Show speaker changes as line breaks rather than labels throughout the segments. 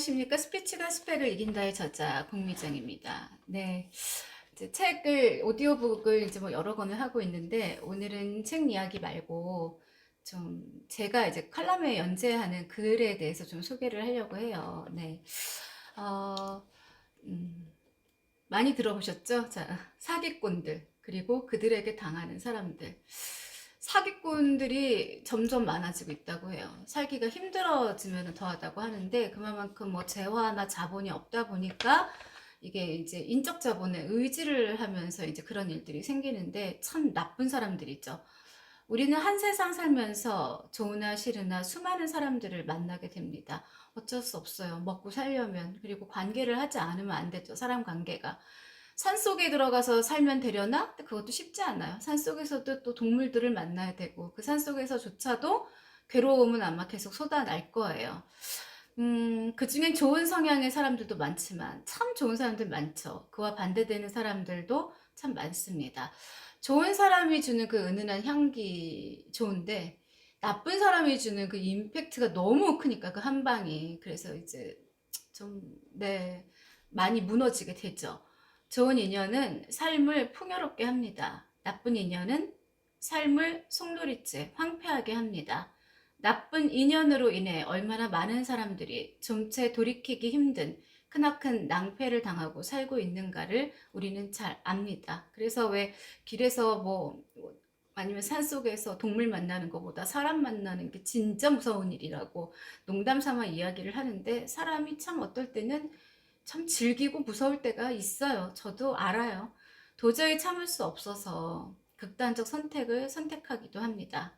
안녕하십니까. 스피치가 스펙을 이긴다의 저자 공미정입니다. 네. 이제 책을, 오디오북을 이제 뭐 여러 권을 하고 있는데, 오늘은 책 이야기 말고, 좀, 제가 이제 칼럼에 연재하는 글에 대해서 좀 소개를 하려고 해요. 네. 어, 음, 많이 들어보셨죠? 자, 사기꾼들, 그리고 그들에게 당하는 사람들. 사기꾼들이 점점 많아지고 있다고 해요. 살기가 힘들어지면 더하다고 하는데, 그만큼 뭐 재화나 자본이 없다 보니까 이게 이제 인적 자본에 의지를 하면서 이제 그런 일들이 생기는데, 참 나쁜 사람들이죠. 우리는 한 세상 살면서 좋으나 싫으나 수많은 사람들을 만나게 됩니다. 어쩔 수 없어요. 먹고 살려면. 그리고 관계를 하지 않으면 안 되죠. 사람 관계가. 산속에 들어가서 살면 되려나? 그것도 쉽지 않아요. 산속에서도 또 동물들을 만나야 되고, 그 산속에서조차도 괴로움은 아마 계속 쏟아날 거예요. 그 중엔 좋은 성향의 사람들도 많지만, 참 좋은 사람들 많죠. 그와 반대되는 사람들도 참 많습니다. 좋은 사람이 주는 그 은은한 향기 좋은데, 나쁜 사람이 주는 그 임팩트가 너무 크니까, 그 한 방이. 그래서 이제 좀, 네, 많이 무너지게 되죠. 좋은 인연은 삶을 풍요롭게 합니다. 나쁜 인연은 삶을 속놀이째 황폐하게 합니다. 나쁜 인연으로 인해 얼마나 많은 사람들이 좀채 돌이키기 힘든 크나큰 낭패를 당하고 살고 있는가를 우리는 잘 압니다. 그래서 왜 길에서 뭐 아니면 산속에서 동물 만나는 것보다 사람 만나는 게 진짜 무서운 일이라고 농담 삼아 이야기를 하는데, 사람이 참 어떨 때는 참 즐기고 무서울 때가 있어요. 저도 알아요. 도저히 참을 수 없어서 극단적 선택을 선택하기도 합니다.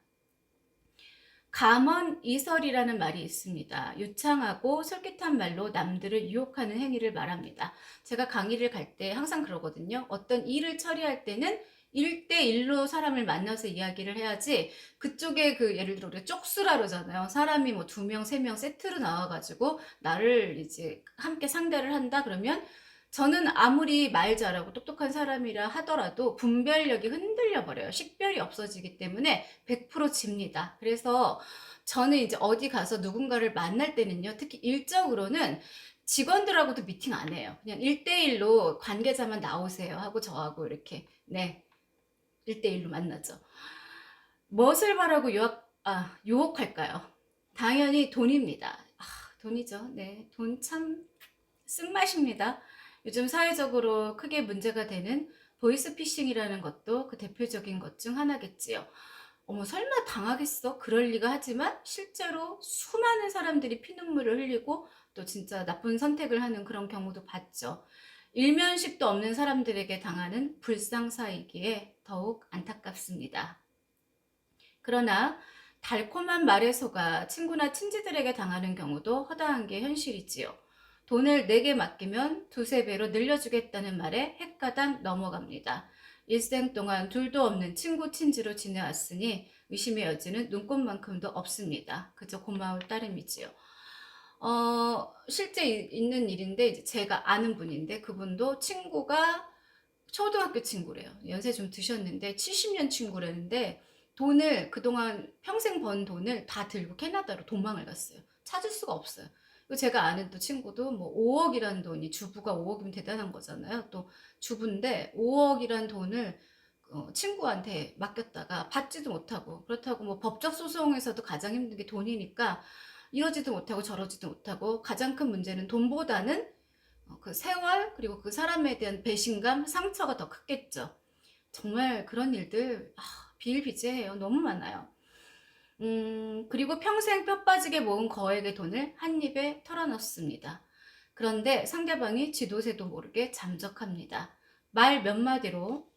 감언이설이라는 말이 있습니다. 유창하고 솔깃한 말로 남들을 유혹하는 행위를 말합니다. 제가 강의를 갈 때 항상 그러거든요. 어떤 일을 처리할 때는 1대1로 사람을 만나서 이야기를 해야지, 그쪽에 그 예를 들어 우리가 쪽수라 그러잖아요. 사람이 뭐 2명, 3명 세트로 나와가지고 나를 이제 함께 상대를 한다 그러면, 저는 아무리 말 잘하고 똑똑한 사람이라 하더라도 분별력이 흔들려 버려요. 식별이 없어지기 때문에 100% 집니다. 그래서 저는 이제 어디 가서 누군가를 만날 때는요, 특히 일적으로는 직원들하고도 미팅 안 해요. 그냥 1대1로 관계자만 나오세요 하고 저하고 이렇게, 네, 1대1로 만나죠. 무엇을 바라고 유혹할까요? 당연히 돈입니다. 돈이죠. 네, 돈 참 쓴맛입니다. 요즘 사회적으로 크게 문제가 되는 보이스피싱이라는 것도 그 대표적인 것 중 하나겠지요. 어머, 설마 당하겠어? 그럴 리가. 하지만 실제로 수많은 사람들이 피눈물을 흘리고 또 진짜 나쁜 선택을 하는 그런 경우도 봤죠. 일면식도 없는 사람들에게 당하는 불상사이기에 더욱 안타깝습니다. 그러나 달콤한 말에 속아 친구나 친지들에게 당하는 경우도 허다한 게 현실이지요. 돈을 내게 맡기면 두세 배로 늘려주겠다는 말에 헷가당 넘어갑니다. 일생 동안 둘도 없는 친구 친지로 지내왔으니 의심의 여지는 눈꽃만큼도 없습니다. 그저 고마울 따름이지요. 실제 있는 일인데, 이제 제가 아는 분인데, 그분도 친구가 초등학교 친구래요. 연세 좀 드셨는데 70년 친구라는데, 돈을 그동안 평생 번 돈을 다 들고 캐나다로 도망을 갔어요. 찾을 수가 없어요. 그리고 제가 아는 또 친구도 뭐 5억이라는 돈이, 주부가 5억이면 대단한 거잖아요. 또 주부인데 5억이란 돈을 친구한테 맡겼다가 받지도 못하고, 그렇다고 뭐 법적 소송에서도 가장 힘든 게 돈이니까 이러지도 못하고 저러지도 못하고, 가장 큰 문제는 돈보다는 그 세월, 그리고 그 사람에 대한 배신감, 상처가 더 크겠죠. 정말 그런 일들 비일비재해요. 너무 많아요. 그리고 평생 뼈 빠지게 모은 거액의 돈을 한 입에 털어넣습니다. 그런데 상대방이 쥐도새도 모르게 잠적합니다. 말 몇 마디로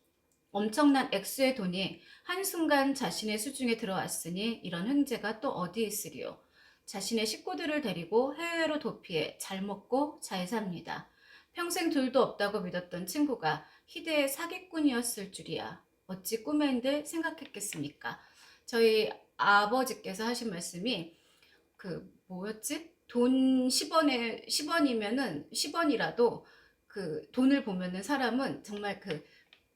엄청난 액수의 돈이 한순간 자신의 수중에 들어왔으니 이런 횡재가 또 어디 있으리요. 자신의 식구들을 데리고 해외로 도피해 잘 먹고 잘 삽니다. 평생 둘도 없다고 믿었던 친구가 희대의 사기꾼이었을 줄이야. 어찌 꿈엔들 생각했겠습니까? 저희 아버지께서 하신 말씀이, 그 뭐였지? 돈 10원에 10원이면은 10원이라도 그 돈을 보면은 사람은 정말 그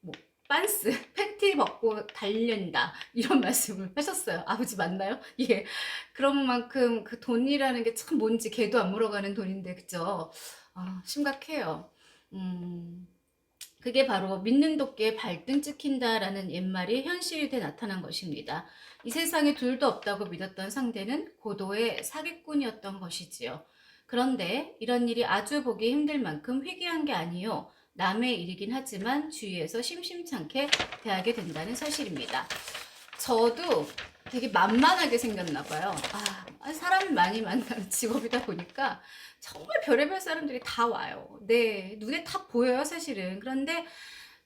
뭐 빤스, 팬티 벗고 달린다. 이런 말씀을 하셨어요. 아버지 맞나요? 예. 그런 만큼 그 돈이라는 게 참 뭔지 걔도 안 물어가는 돈인데, 그죠? 아, 심각해요. 음, 그게 바로 믿는 도끼에 발등 찍힌다라는 옛말이 현실이 돼 나타난 것입니다. 이 세상에 둘도 없다고 믿었던 상대는 고도의 사기꾼이었던 것이지요. 그런데 이런 일이 아주 보기 힘들 만큼 희귀한 게 아니요. 남의 일이긴 하지만 주위에서 심심찮게 대하게 된다는 사실입니다. 저도 되게 만만하게 생겼나 봐요. 사람 많이 만나는 직업이다 보니까 정말 별의별 사람들이 다 와요. 네, 눈에 다 보여요, 사실은. 그런데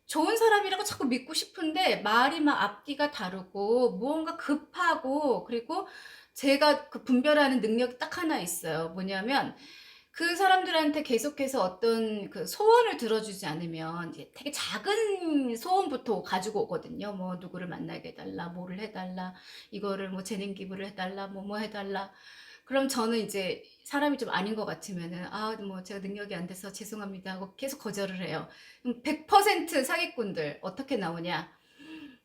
좋은 사람이라고 자꾸 믿고 싶은데 말이 막 앞뒤가 다르고 무언가 급하고, 그리고 제가 그 분별하는 능력이 딱 하나 있어요. 뭐냐면 그 사람들한테 계속해서 어떤 그 소원을 들어주지 않으면 이제 되게 작은 소원부터 가지고 오거든요. 뭐 누구를 만나게 해달라, 뭐를 해달라, 이거를 뭐 재능 기부를 해달라, 뭐 해달라. 그럼 저는 이제 사람이 좀 아닌 것 같으면은 뭐 제가 능력이 안 돼서 죄송합니다 하고 계속 거절을 해요. 100% 사기꾼들 어떻게 나오냐?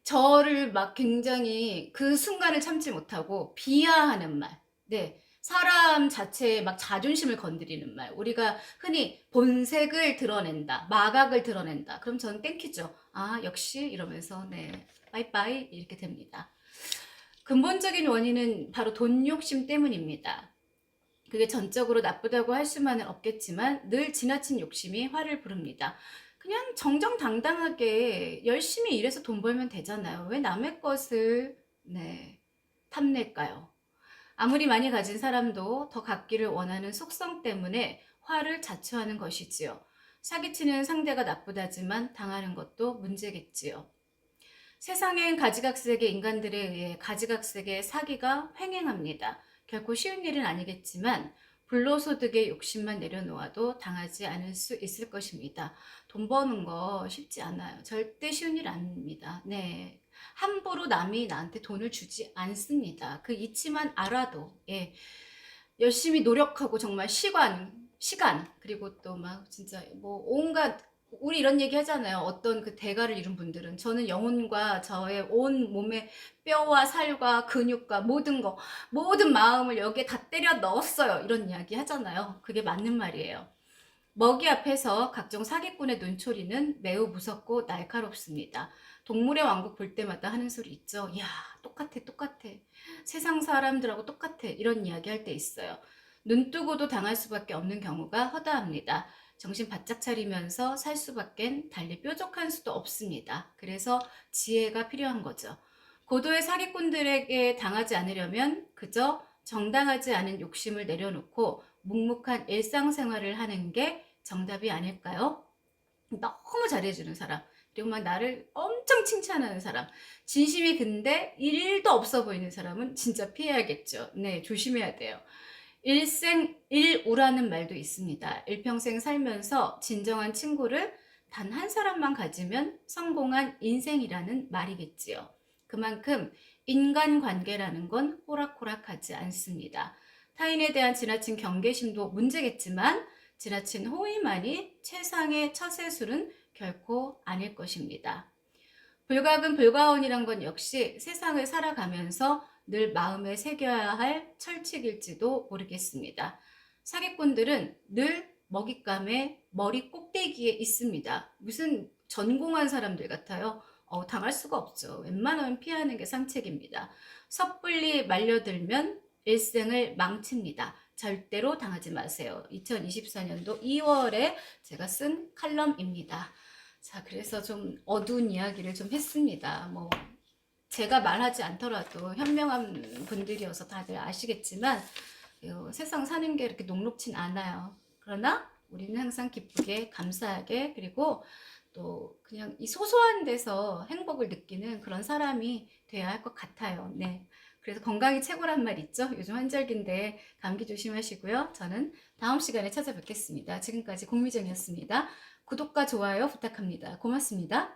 저를 막 굉장히 그 순간을 참지 못하고 비하하는 말. 네. 사람 자체의 막 자존심을 건드리는 말. 우리가 흔히 본색을 드러낸다, 마각을 드러낸다. 그럼 저는 땡큐죠. 역시 이러면서 네, 빠이빠이 이렇게 됩니다. 근본적인 원인은 바로 돈 욕심 때문입니다. 그게 전적으로 나쁘다고 할 수만은 없겠지만 늘 지나친 욕심이 화를 부릅니다. 그냥 정정당당하게 열심히 일해서 돈 벌면 되잖아요. 왜 남의 것을 탐낼까요? 아무리 많이 가진 사람도 더 갖기를 원하는 속성 때문에 화를 자초하는 것이지요. 사기치는 상대가 나쁘다지만 당하는 것도 문제겠지요. 세상엔 가지각색의 인간들에 의해 가지각색의 사기가 횡행합니다. 결코 쉬운 일은 아니겠지만 불로소득의 욕심만 내려놓아도 당하지 않을 수 있을 것입니다. 돈 버는 거 쉽지 않아요. 절대 쉬운 일 아닙니다. 네. 함부로 남이 나한테 돈을 주지 않습니다. 그 이치만 알아도 열심히 노력하고 정말 시간, 그리고 또 막 진짜 뭐 온갖, 우리 이런 얘기 하잖아요. 어떤 그 대가를 이룬 분들은 저는 영혼과 저의 온 몸의 뼈와 살과 근육과 모든 마음을 여기에 다 때려 넣었어요. 이런 이야기 하잖아요. 그게 맞는 말이에요. 먹이 앞에서 각종 사기꾼의 눈초리는 매우 무섭고 날카롭습니다. 동물의 왕국 볼 때마다 하는 소리 있죠. 야, 똑같아. 세상 사람들하고 똑같아. 이런 이야기 할 때 있어요. 눈 뜨고도 당할 수밖에 없는 경우가 허다합니다. 정신 바짝 차리면서 살 수밖엔 달리 뾰족한 수도 없습니다. 그래서 지혜가 필요한 거죠. 고도의 사기꾼들에게 당하지 않으려면 그저 정당하지 않은 욕심을 내려놓고 묵묵한 일상생활을 하는 게 정답이 아닐까요? 너무 잘해주는 사람, 그리고 막 나를 엄청 칭찬하는 사람, 진심이 근데 1도 없어 보이는 사람은 진짜 피해야겠죠. 네, 조심해야 돼요. 일생일우라는 말도 있습니다. 일평생 살면서 진정한 친구를 단 한 사람만 가지면 성공한 인생이라는 말이겠지요. 그만큼 인간관계라는 건 호락호락하지 않습니다. 타인에 대한 지나친 경계심도 문제겠지만 지나친 호의만이 최상의 처세술은 결코 아닐 것입니다. 불가근 불가원이란 건 역시 세상을 살아가면서 늘 마음에 새겨야 할 철칙일지도 모르겠습니다. 사기꾼들은 늘 먹잇감의 머리 꼭대기에 있습니다. 무슨 전공한 사람들 같아요. 당할 수가 없죠. 웬만하면 피하는 게 상책입니다. 섣불리 말려들면 일생을 망칩니다. 절대로 당하지 마세요. 2024년도 2월에 제가 쓴 칼럼입니다. 자, 그래서 좀 어두운 이야기를 좀 했습니다. 뭐 제가 말하지 않더라도 현명한 분들이어서 다들 아시겠지만 세상 사는 게 이렇게 녹록진 않아요. 그러나 우리는 항상 기쁘게 감사하게, 그리고 또 그냥 이 소소한 데서 행복을 느끼는 그런 사람이 돼야 할 것 같아요. 네. 그래서 건강이 최고란 말 있죠? 요즘 환절기인데 감기 조심하시고요. 저는 다음 시간에 찾아뵙겠습니다. 지금까지 공미정이었습니다. 구독과 좋아요 부탁합니다. 고맙습니다.